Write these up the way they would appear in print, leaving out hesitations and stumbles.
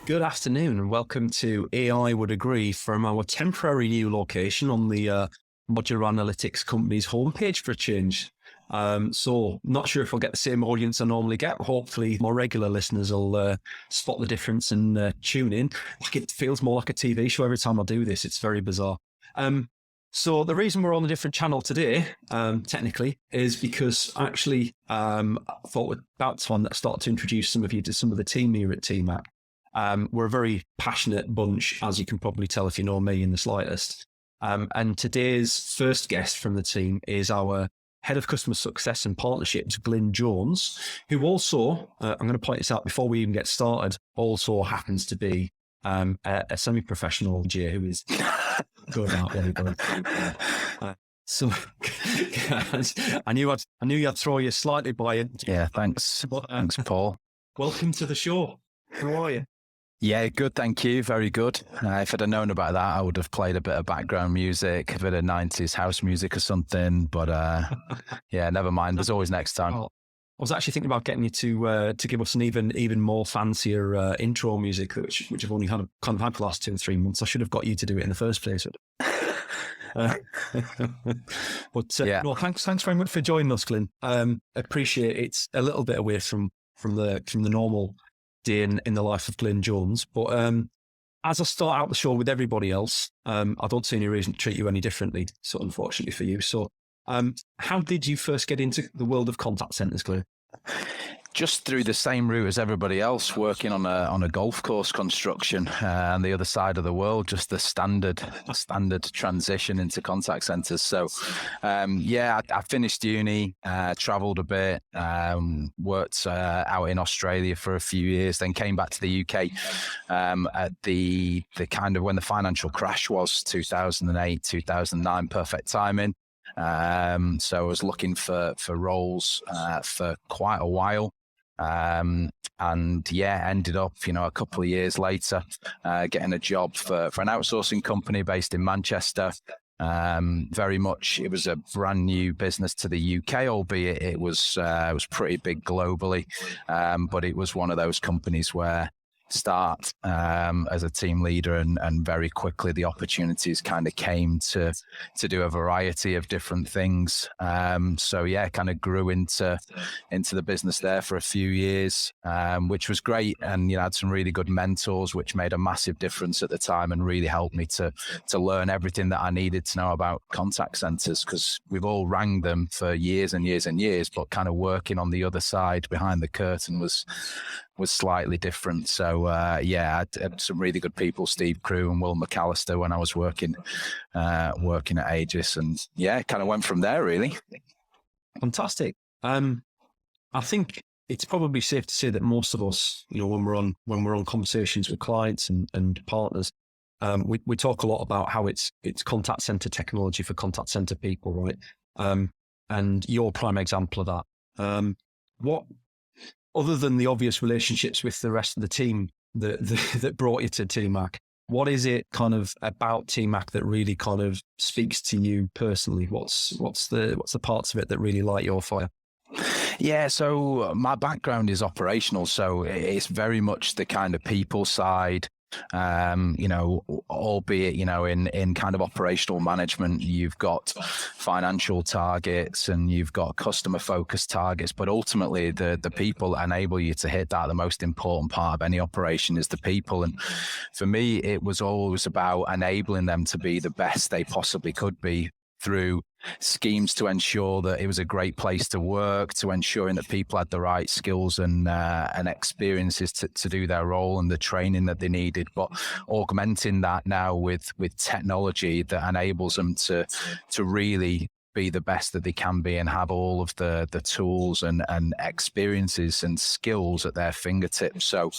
Good afternoon and welcome to AI Would Agree from our temporary new location on the Modular Analytics Company's homepage for a change. So not sure if I'll get the same audience I normally get. Hopefully more regular listeners will spot the difference and tune in. Like it feels more like a TV show every time I do this. It's very bizarre. So the reason we're on a different channel today, technically, is because actually I thought about time that I started to introduce some of you to some of the team here at TMAC. We're a very passionate bunch, as you can probably tell if you know me in the slightest. And today's first guest from the team is our Head of Customer Success and Partnerships, Glynn Jones, who also, I'm going to point this out before we even get started, also happens to be a semi-professional Jay who is good out there. So I knew I'd throw you slightly by it. Yeah, thanks. Thanks, Paul. Welcome to the show. How are you? Yeah, good, thank you. Very good. If I'd have known about that, I would have played a bit of background music, a bit of 90s house music or something. But yeah, never mind. There's always next time. I was actually thinking about getting you to give us an even more fancier intro music, which I've only had for the last 2 or 3 months. I should have got you to do it in the first place. But yeah. No, thanks very much for joining us, Glynn. Appreciate it. It's a little bit away from the normal day in the life of Glynn Jones. But as I start out the show with everybody else, I don't see any reason to treat you any differently, so unfortunately for you. So how did you first get into the world of contact centers, Glynn? Just through the same route as everybody else, working on a golf course construction on the other side of the world, just the standard transition into contact centers. So yeah, I finished uni, traveled a bit, worked out in Australia for a few years, then came back to the UK at the kind of when the financial crash was 2008, 2009, perfect timing. So I was looking for roles for quite a while. And yeah, ended up, a couple of years later, getting a job for an outsourcing company based in Manchester. Very much, it was a brand new business to the UK, albeit it was pretty big globally. But it was one of those companies where start as a team leader and very quickly the opportunities kind of came to do a variety of different things. So yeah, kind of grew into the business there for a few years, which was great. And, had some really good mentors, which made a massive difference at the time and really helped me to learn everything that I needed to know about contact centers, because we've all rang them for years and years and years, but kind of working on the other side behind the curtain was slightly different. So yeah, I had some really good people, Steve Crew and Will McAllister, when I was working at Aegis, and yeah, kind of went from there really. Fantastic. I think it's probably safe to say that most of us, when we're on conversations with clients and partners, we talk a lot about how it's contact center technology for contact center people, right? And you're a prime example of that. What, other than the obvious relationships with the rest of the team that brought you to TMAC, what is it kind of about TMAC that really kind of speaks to you personally? What's the parts of it that really light your fire? Yeah, so my background is operational, so it's very much the kind of people side. Albeit, in kind of operational management, you've got financial targets and you've got customer focused targets, but ultimately the people that enable you to hit that. The most important part of any operation is the people. And for me, it was always about enabling them to be the best they possibly could be through schemes to ensure that it was a great place to work, to ensuring that people had the right skills and experiences to do their role and the training that they needed, but augmenting that now with technology that enables them to really be the best that they can be and have all of the tools and experiences and skills at their fingertips. So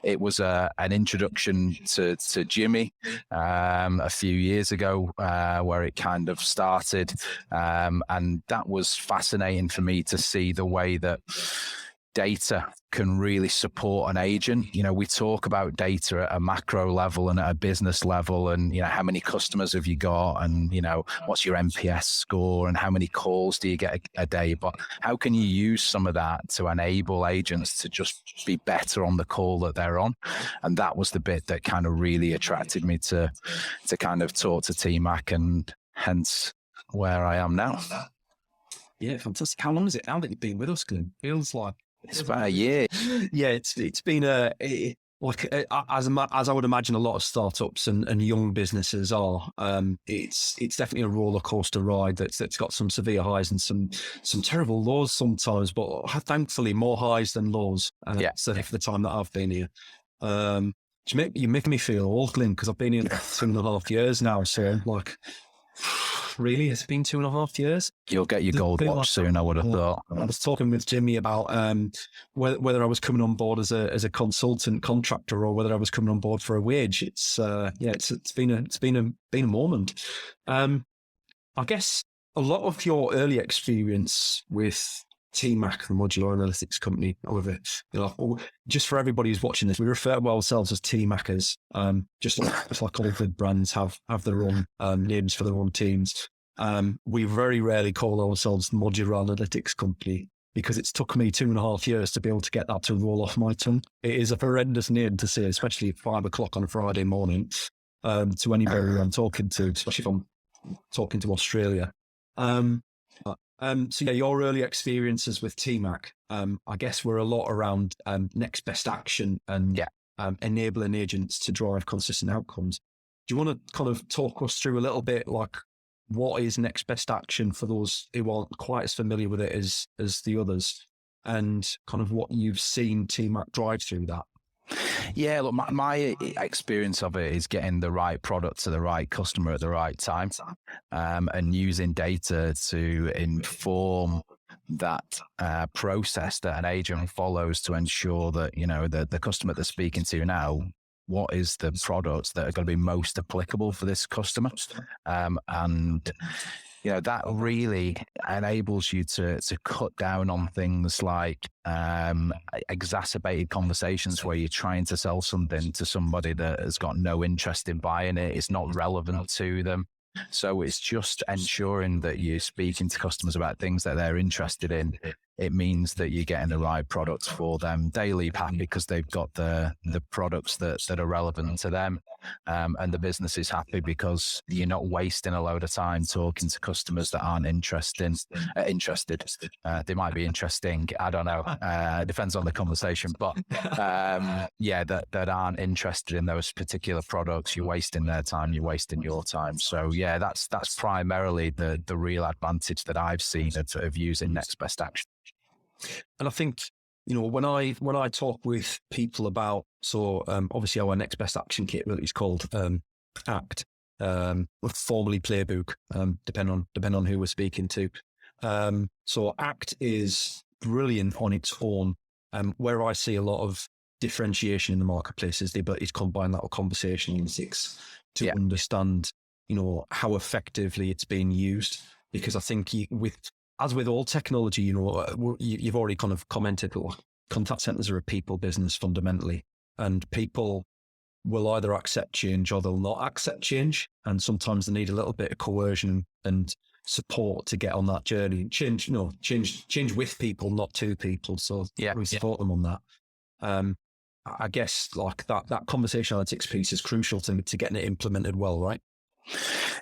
it was an introduction to Jimmy a few years ago where it kind of started. And that was fascinating for me to see the way that data can really support an agent. We talk about data at a macro level and at a business level, and how many customers have you got, and what's your NPS score, and how many calls do you get a day. But how can you use some of that to enable agents to just be better on the call that they're on? And that was the bit that kind of really attracted me to kind of talk to TMAC, and hence where I am now. Yeah, fantastic. How long is it now that you've been with us, Glynn? Feels like it's about a year. Yeah, it's been as I would imagine a lot of startups and young businesses are. It's definitely a roller coaster ride that's got some severe highs and some terrible lows sometimes, but thankfully more highs than lows. Certainly for the time that I've been here. You're making me feel old, Glynn, because I've been here 2.5 years now. So really, it's been 2.5 years. You'll get your gold watch soon, I would have thought. I was talking with Jimmy about whether I was coming on board as a consultant contractor or whether I was coming on board for a wage. It's been a moment. I guess a lot of your early experience with TMAC, the Modular Analytics Company, however, just for everybody who's watching this, we refer to ourselves as TMACers, just like all the brands have their own names for their own teams. We very rarely call ourselves the Modular Analytics Company because it's took me 2.5 years to be able to get that to roll off my tongue. It is a horrendous name to say, especially at 5 o'clock on a Friday morning, to anybody I'm talking to, especially if I'm talking to Australia. So your early experiences with TMAC, I guess were a lot around next best action and enabling agents to drive consistent outcomes. Do you want to kind of talk us through a little bit, like what is next best action for those who aren't quite as familiar with it as the others, and kind of what you've seen TMAC drive through that? Yeah, look, my experience of it is getting the right product to the right customer at the right time, and using data to inform that process that an agent follows to ensure that, the customer they're speaking to now, what is the products that are going to be most applicable for this customer? And that really enables you to cut down on things like exacerbated conversations where you're trying to sell something to somebody that has got no interest in buying it. It's not relevant to them. So it's just ensuring that you're speaking to customers about things that they're interested in. It means that you're getting the right products for them. They leave happy because they've got the products that are relevant to them. And the business is happy because you're not wasting a load of time talking to customers that aren't interested. They might be interesting. I don't know. Depends on the conversation. But that aren't interested in those particular products. You're wasting their time. You're wasting your time. So yeah, that's primarily the real advantage that I've seen of using next best action. And I think, when I talk with people about, obviously our next best action capability is called ACT, formerly Playbook, depending on who we're speaking to. So ACT is brilliant on its own. Where I see a lot of differentiation in the marketplace is the ability to combine that with conversational analytics to understand, how effectively it's being used. Because I think as with all technology, you've already kind of commented, contact centers are a people business fundamentally, and people will either accept change or they'll not accept change. And sometimes they need a little bit of coercion and support to get on that journey. Change with people, not to people. So we support them on that. I guess like that conversation analytics piece is crucial to getting it implemented well, right?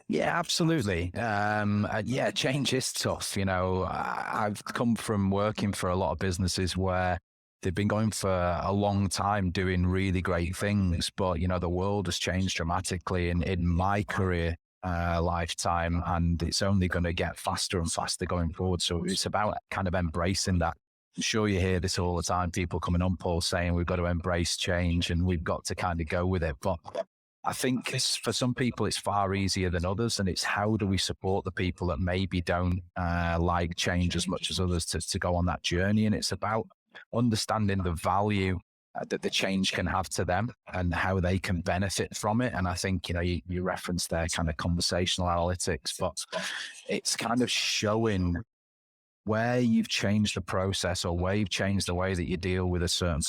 Yeah, absolutely. Change is tough. I've come from working for a lot of businesses where they've been going for a long time doing really great things, but the world has changed dramatically in my career lifetime, and it's only going to get faster and faster going forward. So it's about kind of embracing that. I'm sure you hear this all the time, people coming on, Paul, saying we've got to embrace change and we've got to kind of go with it. But I think for some people, it's far easier than others. And it's how do we support the people that maybe don't like change as much as others to go on that journey. And it's about understanding the value that the change can have to them and how they can benefit from it. And I think, you referenced there kind of conversational analytics, but it's kind of showing where you've changed the process or where you've changed the way that you deal with a certain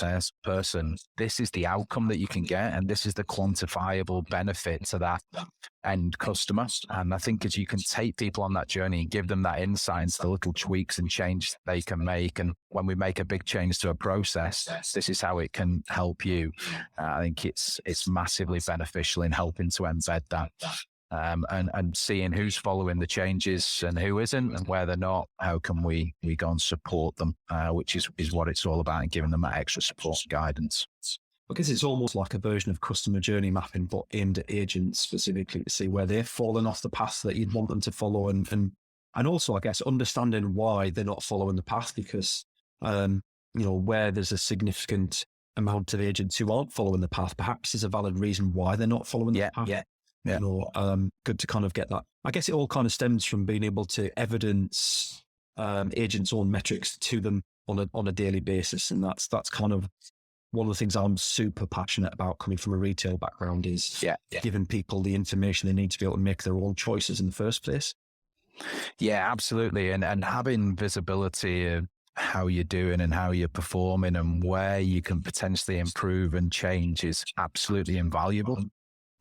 person, this is the outcome that you can get. And this is the quantifiable benefit to that end customer. And I think as you can take people on that journey and give them that insight into the little tweaks and change they can make. And when we make a big change to a process, this is how it can help you. I think it's massively beneficial in helping to embed that. And seeing who's following the changes and who isn't, and where they're not, how can we go and support them, which is what it's all about, and giving them that extra support and guidance. I guess it's almost like a version of customer journey mapping, but aimed at agents specifically, to see where they've fallen off the path that you'd want them to follow, and also, I guess, understanding why they're not following the path, because where there's a significant amount of agents who aren't following the path, perhaps there's a valid reason why they're not following the path. Yeah. Good to kind of get that. I guess it all kind of stems from being able to evidence agents' own metrics to them on a daily basis, and that's kind of one of the things I'm super passionate about, coming from a retail background, is giving people the information they need to be able to make their own choices in the first place. Yeah, absolutely, and having visibility of how you're doing and how you're performing and where you can potentially improve and change is absolutely invaluable.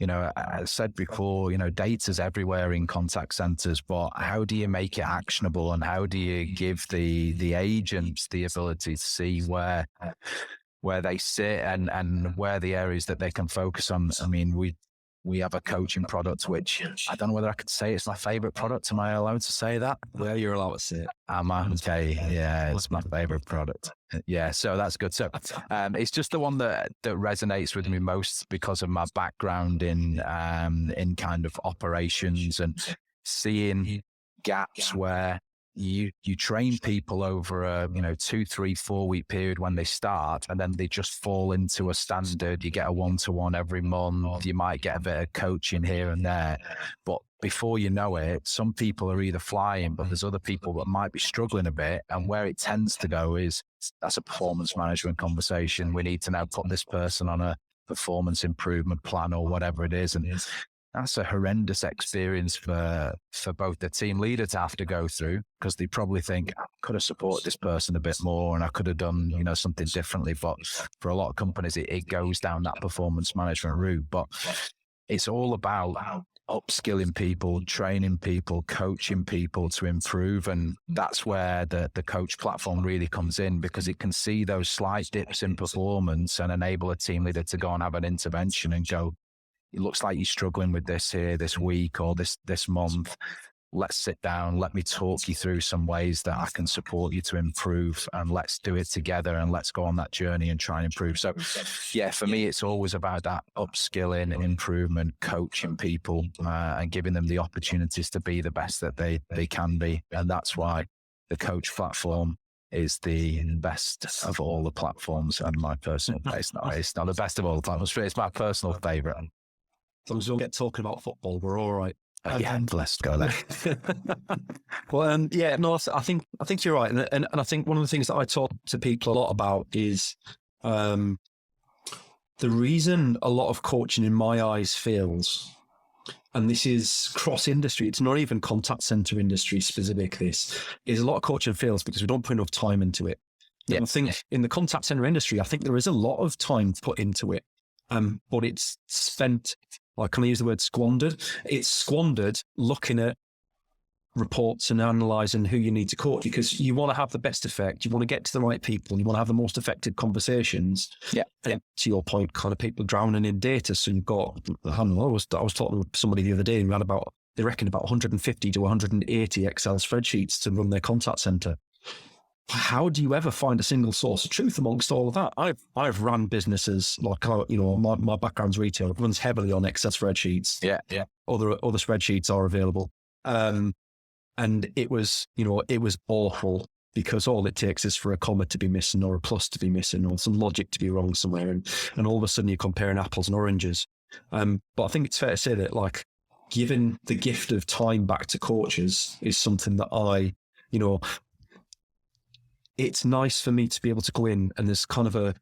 I said before, data's everywhere in contact centers, but how do you make it actionable, and how do you give the agents the ability to see where they sit and where the areas that they can focus on? I mean, we have a coaching product, which I don't know whether I could say it's my favorite product. Am I allowed to say that? Well, you're allowed to say it. Am I? Okay. Yeah, it's my favorite product. Yeah, so that's good. So it's just the one that resonates with me most because of my background in kind of operations and seeing gaps where you train people over a 2, 3, 4 week period when they start, and then they just fall into a standard. You get a 1-to-1 every month. You might get a bit of coaching here and there, but before you know it, some people are either flying, but there's other people that might be struggling a bit. And where it tends to go is, that's a performance management conversation. We need to now put this person on a performance improvement plan or whatever it is. And that's a horrendous experience for both the team leader to have to go through, because they probably think, I could have supported this person a bit more and I could have done, something differently. But for a lot of companies, it goes down that performance management route. But it's all about upskilling people, training people, coaching people to improve. And that's where the coach platform really comes in, because it can see those slight dips in performance and enable a team leader to go and have an intervention and go, it looks like you're struggling with this here this week or this month. Let's sit down. Let me talk you through some ways that I can support you to improve, and let's do it together, and let's go on that journey and try and improve. So yeah, for me, it's always about that upskilling, improvement, coaching people, and giving them the opportunities to be the best that they can be. And that's why the coach platform is the best of all the platforms. And my personal, it's not the best of all the platforms, but it's my personal favorite. As long as we don't get talking about football, we're all right. Yeah, let's go there. Well, I think you're right, and I think one of the things that I talk to people a lot about is the reason a lot of coaching, in my eyes, fails, and this is cross-industry. It's not even contact center industry specific. This is a lot of coaching fails because we don't put enough time into it. Yeah. And I think in the contact center industry, I think there is a lot of time put into it, but it's spent. Can I use the word squandered? It's squandered looking at reports and analysing who you need to coach, because you want to have the best effect. You want to get to the right people. You want to have the most effective conversations. Yeah. And to your point, kind of people drowning in data. So you've got, I don't know, I was talking to somebody the other day, and we had they reckon about 150 to 180 Excel spreadsheets to run their contact centre. How do you ever find a single source of truth amongst all of that? I've run businesses my background's retail. It runs heavily on Excel spreadsheets. Yeah. Other spreadsheets are available. And it was awful, because all it takes is for a comma to be missing or a plus to be missing or some logic to be wrong somewhere. And all of a sudden you're comparing apples and oranges. But I think it's fair to say that giving the gift of time back to coaches is something that it's nice for me to be able to go in, and there's kind of a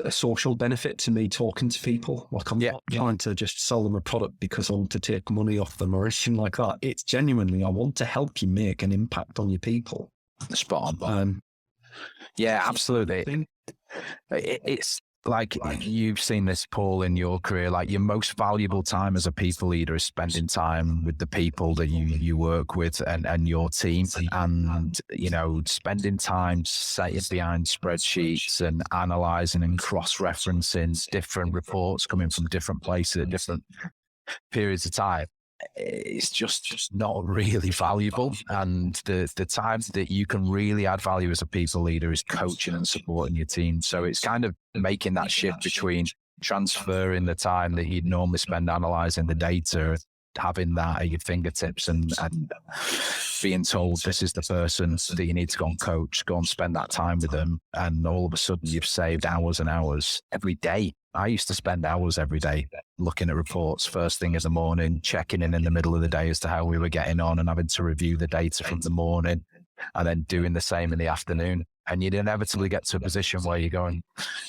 social benefit to me talking to people. I'm not trying to just sell them a product because I want to take money off them or anything like that. It's genuinely, I want to help you make an impact on your people. Spot on. Yeah, absolutely. It's like you've seen this, Paul, in your career, like your most valuable time as a people leader is spending time with the people that you work with and your team, and, you know, spending time sitting behind spreadsheets and analyzing and cross-referencing different reports coming from different places at different periods of time. It's just not really valuable. And the time that you can really add value as a people leader is coaching and supporting your team. So it's kind of making that shift between transferring the time that you'd normally spend analyzing the data, having that at your fingertips, and being told this is the person that you need to go and coach, go and spend that time with them. And all of a sudden you've saved hours and hours every day. I used to spend hours every day looking at reports first thing in the morning, checking in the middle of the day as to how we were getting on, and having to review the data from the morning, and then doing the same in the afternoon. And you'd inevitably get to a position where you're going,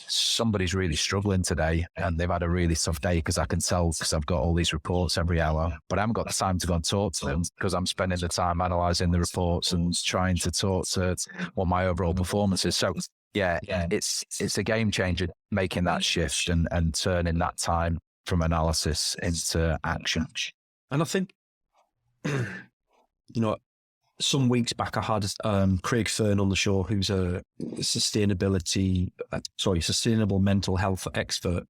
somebody's really struggling today and they've had a really tough day, because I can tell, because I've got all these reports every hour, but I haven't got the time to go and talk to them because I'm spending the time analysing the reports and trying to talk to what my overall performance is. So yeah, it's a game changer, making that shift and turning that time from analysis into action. And I think, you know, some weeks back I had Craig Fern on the show, who's a sustainable mental health expert,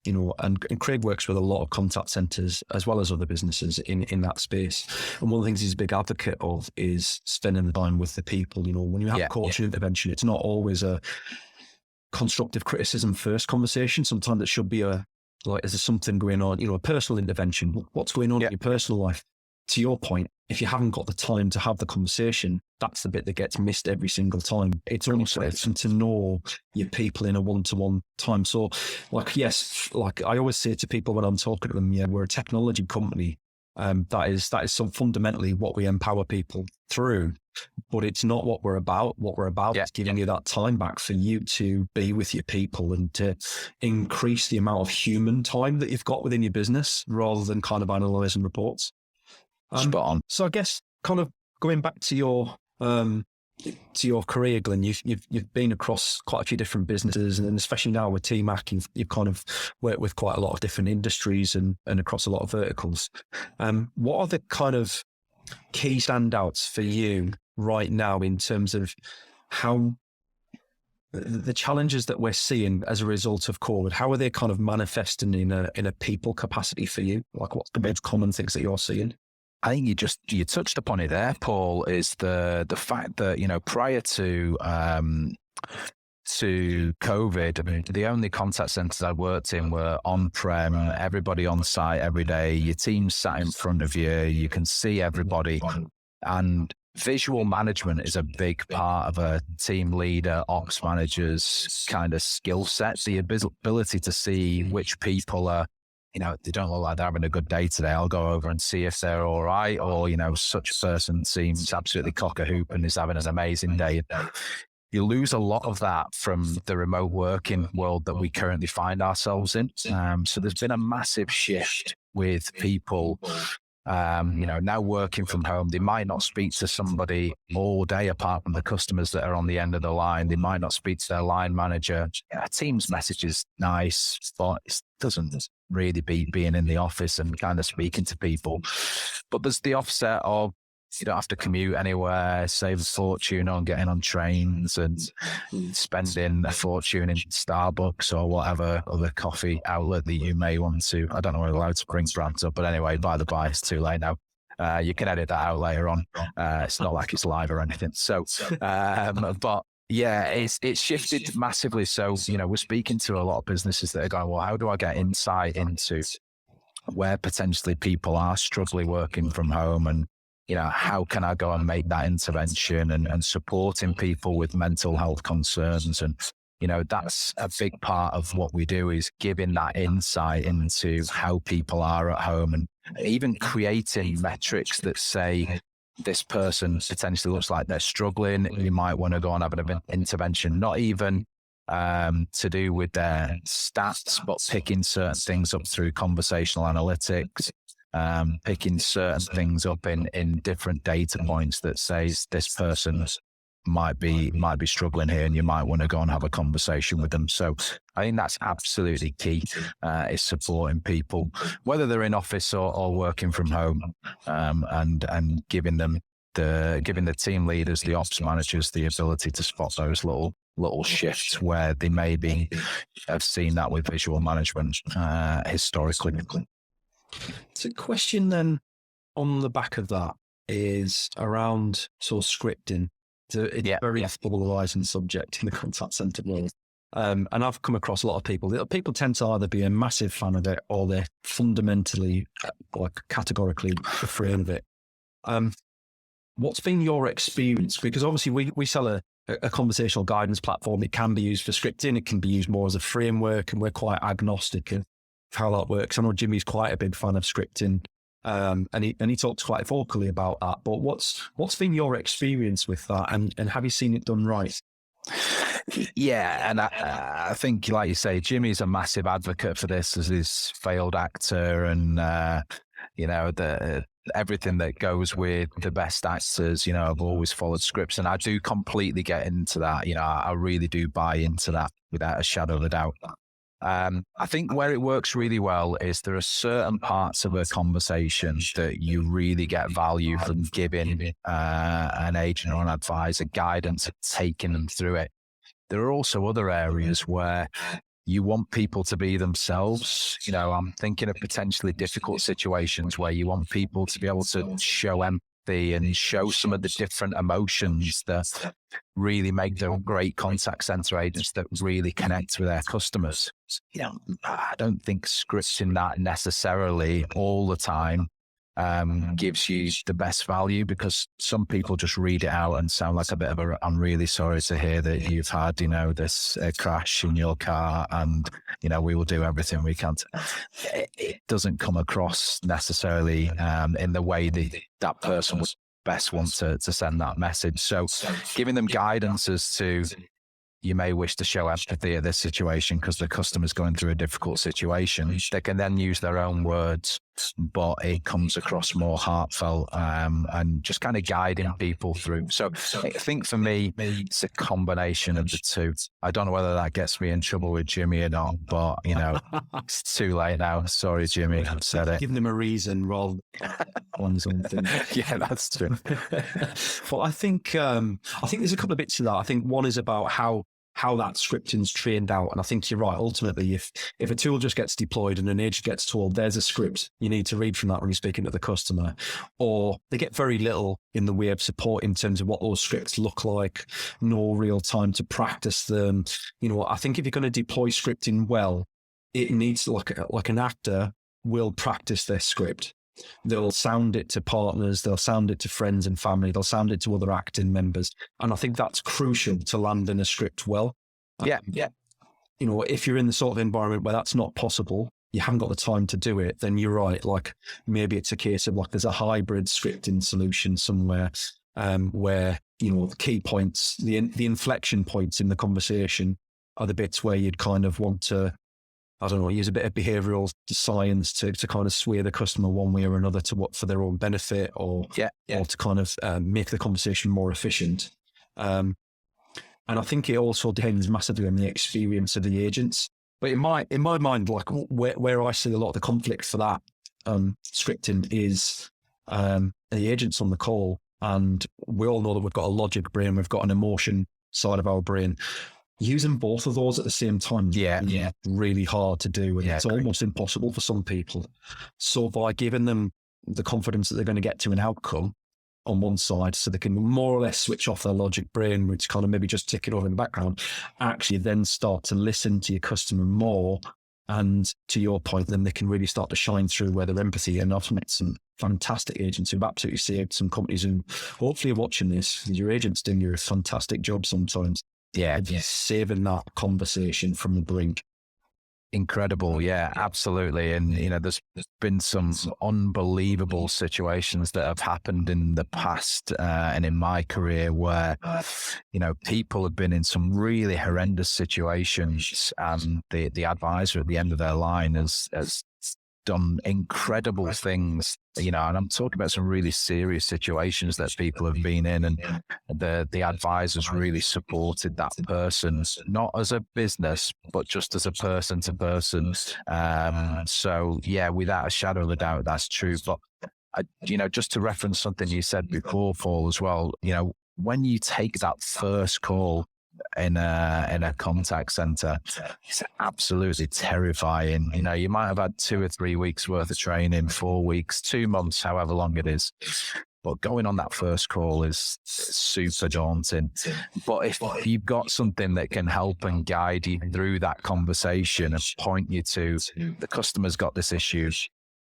you know, and Craig works with a lot of contact centers as well as other businesses in that space. And one of the things he's a big advocate of is spending the time with the people. You know, when you have coaching intervention, it's not always a constructive criticism first conversation. Sometimes it should be is there something going on, you know, a personal intervention. What's going on in your personal life? To your point, if you haven't got the time to have the conversation, that's the bit that gets missed every single time. It's almost to know your people in a one-to-one time. So like I always say to people when I'm talking to them, we're a technology company. That is so fundamentally what we empower people through, but it's not what we're about. What we're about is giving you that time back for you to be with your people and to increase the amount of human time that you've got within your business rather than kind of analysing reports. Spot on. So I guess kind of going back to your career, Glynn, you've been across quite a few different businesses, and especially now with TMAC, you've kind of worked with quite a lot of different industries and across a lot of verticals. What are the kind of key standouts for you right now in terms of how the challenges that we're seeing as a result of COVID, how are they kind of manifesting in a people capacity for you? Like, what's the most common things that you're seeing? I think you touched upon it there, Paul, is the fact that, you know, prior to COVID, I mean, the only contact centers I worked in were on-prem, everybody on site every day, your team sat in front of you, you can see everybody, and visual management is a big part of a team leader, ops manager's kind of skill set. The ability to see which people are, you know, they don't look like they're having a good day today. I'll go over and see if they're all right. Or, you know, such a person seems absolutely cock-a-hoop and is having an amazing day. You lose a lot of that from the remote working world that we currently find ourselves in. So there's been a massive shift with people, you know, now working from home. They might not speak to somebody all day apart from the customers that are on the end of the line. They might not speak to their line manager. A Teams message is nice, but it doesn't really beat being in the office and kind of speaking to people. But there's the offset of, you don't have to commute anywhere, save a fortune on getting on trains and spending a fortune in Starbucks or whatever other coffee outlet that you may want to. I don't know if we're allowed to bring brands up, but anyway, by the by, it's too late now. You can edit that out later on. It's not like it's live or anything. So, but yeah, it's shifted massively. So, you know, we're speaking to a lot of businesses that are going, well, how do I get insight into where potentially people are struggling working from home, and, you know, how can I go and make that intervention and supporting people with mental health concerns? And, you know, that's a big part of what we do, is giving that insight into how people are at home, and even creating metrics that say this person potentially looks like they're struggling. You might want to go and have an intervention, not even to do with their stats, but picking certain things up through conversational analytics, picking certain things up in different data points that says this person might be struggling here, and you might want to go and have a conversation with them. So I think that's absolutely key, is supporting people, whether they're in office or working from home, and giving the team leaders, the ops managers, the ability to spot those little shifts where they maybe have seen that with visual management historically. So, question then on the back of that is around sort of scripting. So it's a very polarizing subject in the contact center world. And I've come across a lot of people. People tend to either be a massive fan of it or they're fundamentally, like categorically afraid of it. What's been your experience? Because obviously we sell a conversational guidance platform. It can be used for scripting. It can be used more as a framework, and we're quite agnostic of how that works. I know Jimmy's quite a big fan of scripting. And he talks quite vocally about that. But what's been your experience with that, and have you seen it done right? Yeah, and I think, like you say, Jimmy's a massive advocate for this as his failed actor, and everything that goes with the best actors. I've always followed scripts, and I do completely get into that. I really do buy into that without a shadow of a doubt. I think where it works really well is there are certain parts of a conversation that you really get value from giving an agent or an advisor guidance and taking them through it. There are also other areas where you want people to be themselves. I'm thinking of potentially difficult situations where you want people to be able to show empathy and show some of the different emotions that really make them great contact center agents that really connect with their customers. I don't think scripting that necessarily all the time gives you the best value, because some people just read it out and sound like a bit of I'm really sorry to hear that you've had, this crash in your car, and, we will do everything we can. It doesn't come across necessarily in the way that person would best want to send that message. So giving them guidance as to, you may wish to show empathy at this situation because the customer's going through a difficult situation. They can then use their own words, but it comes across more heartfelt, and just kind of guiding people through. So I think for me, it's a combination of the two. I don't know whether that gets me in trouble with Jimmy or not, but it's too late now. Sorry, Jimmy, I've said it. Giving them a reason rather than something. Yeah, that's true. Well, I think there's a couple of bits to that. I think one is about how that scripting's trained out. And I think you're right. Ultimately, if a tool just gets deployed and an agent gets told there's a script you need to read from that when you're speaking to the customer, or they get very little in the way of support in terms of what those scripts look like, no real time to practice them. I think if you're going to deploy scripting well, it needs like an actor will practice their script. They'll sound it to partners, they'll sound it to friends and family, they'll sound it to other acting members. And I think that's crucial to land in a script well. Yeah. If you're in the sort of environment where that's not possible, you haven't got the time to do it, then you're right. Like maybe it's a case of there's a hybrid scripting solution somewhere where, the key points, the inflection points in the conversation are the bits where you'd kind of want to, use a bit of behavioral science to kind of sway the customer one way or another for their own benefit, or to kind of make the conversation more efficient. And I think it also depends massively on the experience of the agents. But in my mind, where I see a lot of the conflict for that scripting is the agents on the call, and we all know that we've got a logic brain, we've got an emotion side of our brain. Using both of those at the same time is really hard to do, and it's almost impossible for some people. So by giving them the confidence that they're going to get to an outcome on one side, so they can more or less switch off their logic brain, which kind of maybe just tick it over in the background, actually then start to listen to your customer more, and to your point, then they can really start to shine through where their empathy. And I've met some fantastic agents who've absolutely saved some companies who hopefully are watching this. Your agents doing a fantastic job sometimes. Yeah, saving that conversation from the brink. Incredible. Yeah, absolutely. And, there's been some unbelievable situations that have happened in the past and in my career where, people have been in some really horrendous situations, and the advisor at the end of their line has done incredible things, and I'm talking about some really serious situations that people have been in, and the advisors really supported that person, not as a business, but just as a person to person. So yeah, without a shadow of a doubt, that's true. But just to reference something you said before, Paul, as well, when you take that first call in a contact center, it's absolutely terrifying. You might have had 2 or 3 weeks worth of training, 4 weeks, 2 months, however long it is. But going on that first call is super daunting. But if you've got something that can help and guide you through that conversation and point you to the customer's got this issue,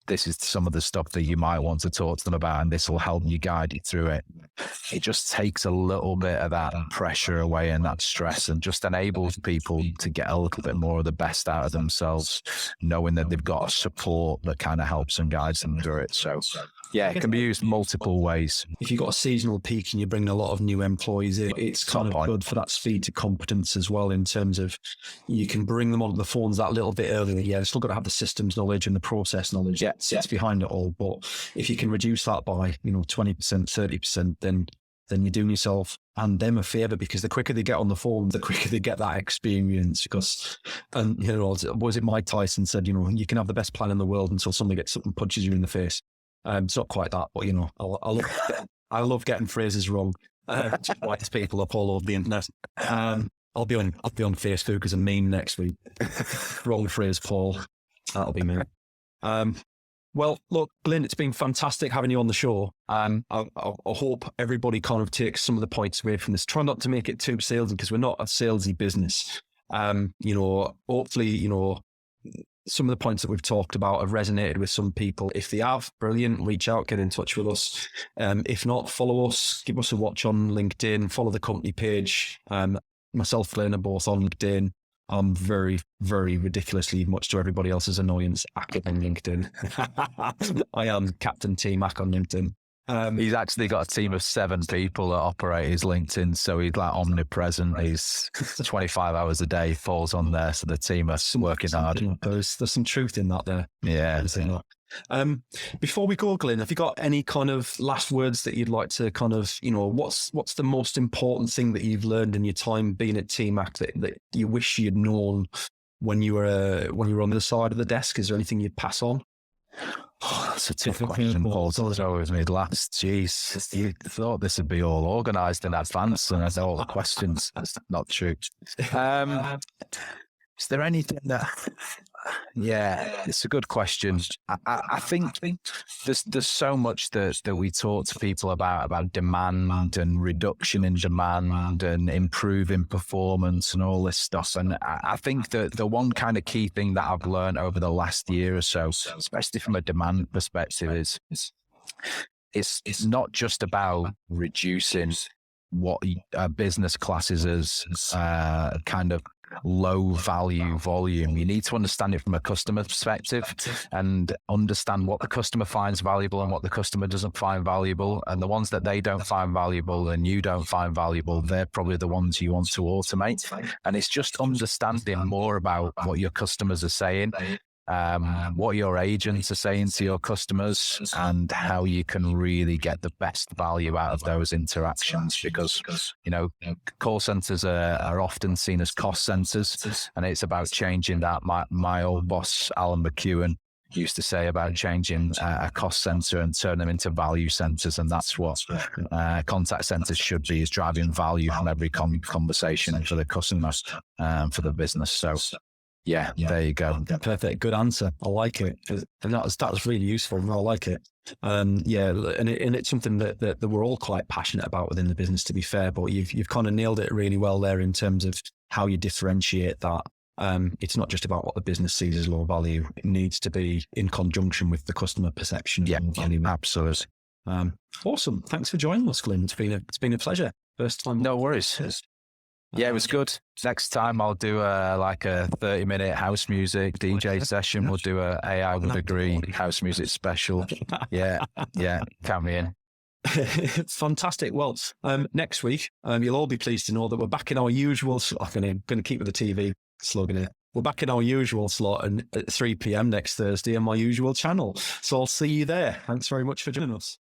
this is some of the stuff that you might want to talk to them about, and this will help you guide you through it. It just takes a little bit of that pressure away and that stress, and just enables people to get a little bit more of the best out of themselves, knowing that they've got a support that kind of helps and guides them through it. So yeah, it can be used multiple ways. If you've got a seasonal peak and you're bringing a lot of new employees in, it's kind of good for that speed to competence as well, in terms of you can bring them onto the phones that little bit earlier. Yeah, they're still got to have the systems knowledge and the process knowledge that sits behind it all. But if you can reduce that by, 20%, 30%, then you're doing yourself and them a favor, because the quicker they get on the phone, the quicker they get that experience. Because, was it Mike Tyson said, you can have the best plan in the world until somebody gets up and punches you in the face. It's not quite that, but I love getting phrases wrong. Just wise people up all over the internet. I'll be on Facebook as a meme next week. Wrong phrase, Paul. That'll be me. Well, look, Glynn, it's been fantastic having you on the show. I hope everybody kind of takes some of the points away from this. Try not to make it too salesy, because we're not a salesy business. Hopefully, some of the points that we've talked about have resonated with some people. If they have, brilliant, reach out, get in touch with us. If not, follow us, give us a watch on LinkedIn, follow the company page. Myself, Glynn, are both on LinkedIn. I'm very, very ridiculously, much to everybody else's annoyance, active on LinkedIn. I am Captain TMAC on LinkedIn. He's actually got a team of 7 people that operate his LinkedIn, so he's like omnipresent. He's 25 hours a day, falls on there, so the team are working hard. There's some truth in that there. Yeah. Before we go, Glynn, have you got any kind of last words that you'd like to kind of, what's the most important thing that you've learned in your time being at TMAC that you wish you'd known when you were on the other side of the desk? Is there anything you'd pass on? Oh, that's a tough question, Paul. It's always made last. Jeez, you thought this would be all organised in advance, and I know all the questions. That's not true. Is there anything that? Yeah, it's a good question. I think there's so much that we talk to people about demand and reduction in demand and improving performance and all this stuff. And I think that the one kind of key thing that I've learned over the last year or so, especially from a demand perspective, is it's not just about reducing what a business classes as kind of low value volume. You need to understand it from a customer perspective and understand what the customer finds valuable and what the customer doesn't find valuable. And the ones that they don't find valuable and you don't find valuable, they're probably the ones you want to automate. And it's just understanding more about what your customers are saying, what your agents are saying to your customers, and how you can really get the best value out of those interactions. Because, call centers are often seen as cost centers, and it's about changing that. My old boss, Alan McEwen, used to say about changing a cost center and turn them into value centers. And that's what contact centers should be, is driving value from every conversation for the customer, for the business. So yeah, there you go. Perfect. Good answer. I like it. And that's really useful. I like it. And it's something that we're all quite passionate about within the business, to be fair, but you've kind of nailed it really well there in terms of how you differentiate that. It's not just about what the business sees as low value. It needs to be in conjunction with the customer perception. Yeah, absolutely. Awesome. Thanks for joining us, Glynn. It's been a pleasure. First time. No worries. Yeah, it was good. Next time I'll do a 30-minute house music DJ session. We'll do a AI would agree house music special. Yeah, count me in. Fantastic. Well, next week, you'll all be pleased to know that we're back in our usual, I'm going to keep with the TV slogan here, we're back in our usual slot and at 3 p.m. next Thursday on my usual channel. So I'll see you there. Thanks very much for joining us.